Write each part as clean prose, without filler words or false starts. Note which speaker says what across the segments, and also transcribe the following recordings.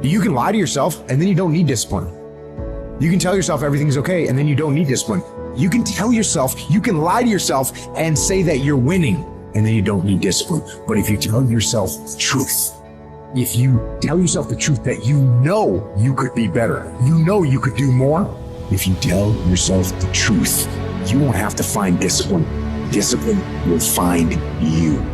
Speaker 1: You can lie to yourself and then you don't need discipline. You can tell yourself everything's okay and then you don't need discipline. You can lie to yourself and say that you're winning and then you don't need discipline. But if you tell yourself the truth, if you tell yourself the truth that you know you could be better, you know you could do more, if you tell yourself the truth, you won't have to find discipline. Discipline will find you.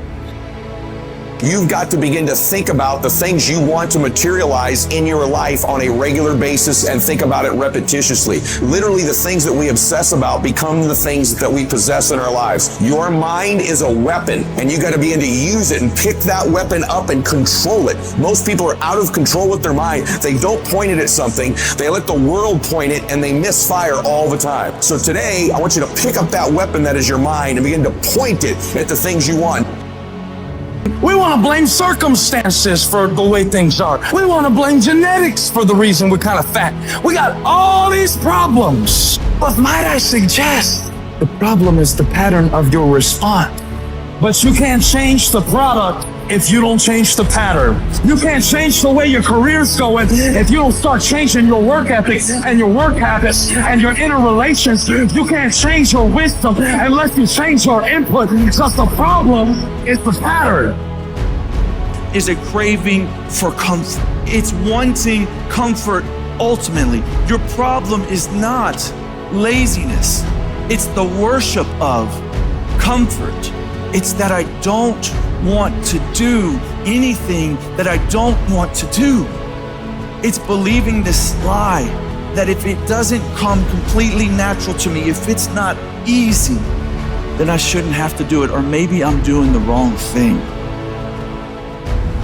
Speaker 2: You've got to begin to think about the things you want to materialize in your life on a regular basis and think about it repetitiously. Literally, the things that we obsess about become the things that we possess in our lives. Your mind is a weapon, and you got to begin to use it and pick that weapon up and control it. Most people are out of control with their mind. They don't point it at something. They let the world point it, and they misfire all the time. So today, I want you to pick up that weapon that is your mind and begin to point it at the things you want.
Speaker 3: We want to blame circumstances for the way things are. We want to blame genetics for the reason we're kind of fat. We got all these problems. But might I suggest, the problem is the pattern of your response. But you can't change the product if you don't change the pattern. You can't change the way your career's going if you don't start changing your work ethics and your work habits and your inner relations. You can't change your wisdom unless you change your input, because the problem is the pattern.
Speaker 4: Is a craving for comfort. It's wanting comfort ultimately. Your problem is not laziness. It's the worship of comfort. It's that I don't want to do anything that I don't want to do. It's believing this lie that if it doesn't come completely natural to me, if it's not easy, then I shouldn't have to do it, or maybe I'm doing the wrong thing.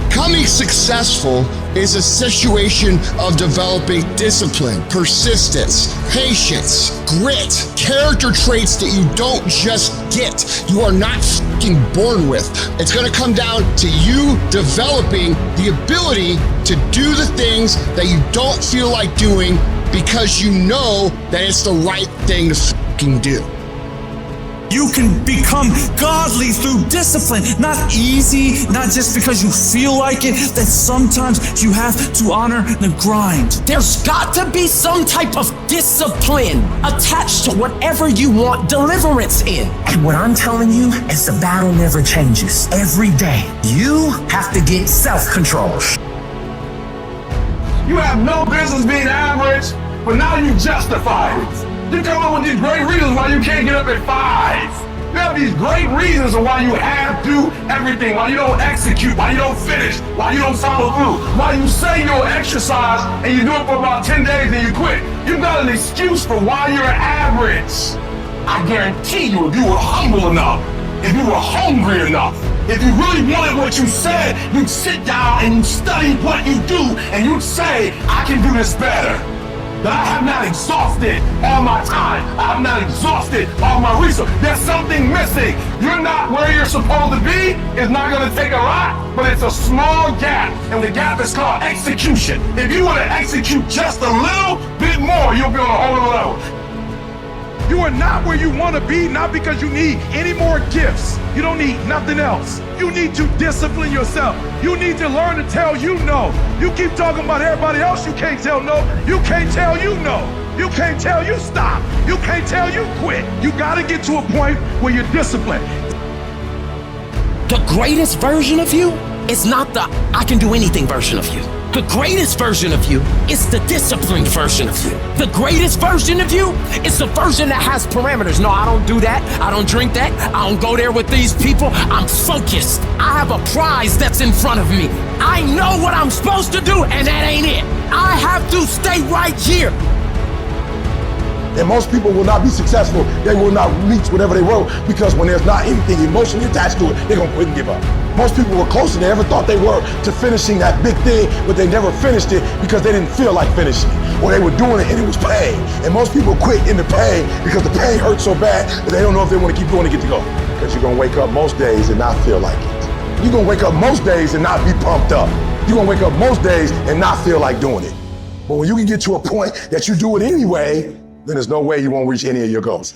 Speaker 5: Becoming successful is a situation of developing discipline, persistence, patience, grit, character traits that you don't just get. You are not fucking born with. It's gonna come down to you developing the ability to do the things that you don't feel like doing because you know that it's the right thing to fucking do.
Speaker 4: You can become godly through discipline, not easy, not just because you feel like it, that sometimes you have to honor the grind.
Speaker 6: There's got to be some type of discipline attached to whatever you want deliverance in. And what I'm telling you is the battle never changes. Every day, you have to get self-control.
Speaker 3: You have no business being average, but now you justify it. You come up with these great reasons why you can't get up at 5. You have these great reasons of why you have to do everything, why you don't execute, why you don't finish, why you don't follow through, why you say you'll exercise and you do it for about 10 days and you quit. You got an excuse for why you're average. I guarantee you, if you were humble enough, if you were hungry enough, if you really wanted what you said, you'd sit down and you'd study what you do and you'd say, I can do this better. That I have not exhausted all my time. I have not exhausted all my resources. There's something missing. You're not where you're supposed to be. It's not going to take a lot, but it's a small gap. And the gap is called execution. If you want to execute just a little bit more, you'll be on a whole other level.
Speaker 7: You are not where you want to be, not because you need any more gifts. You don't need nothing else. You need to discipline yourself. You need to learn to tell you no. You keep talking about everybody else, you can't tell no. You can't tell you no. You can't tell you stop. You can't tell you quit. You got to get to a point where you're disciplined.
Speaker 6: The greatest version of you is not the I can do anything version of you. The greatest version of you is the disciplined version of you. The greatest version of you is the version that has parameters. No, I don't do that. I don't drink that. I don't go there with these people. I'm focused. I have a prize that's in front of me. I know what I'm supposed to do, and that ain't it. I have to stay right here.
Speaker 8: And most people will not be successful. They will not reach whatever they wrote because when there's not anything emotionally attached to it, they're gonna quit and give up. Most people were closer than they ever thought they were to finishing that big thing, but they never finished it because they didn't feel like finishing it, or they were doing it and it was pain. And most people quit in the pain because the pain hurts so bad that they don't know if they want to keep going to get to go. Because you're gonna wake up most days and not feel like it. You're gonna wake up most days and not be pumped up. You're gonna wake up most days and not feel like doing it. But when you can get to a point that you do it anyway, then there's no way you won't reach any of your goals.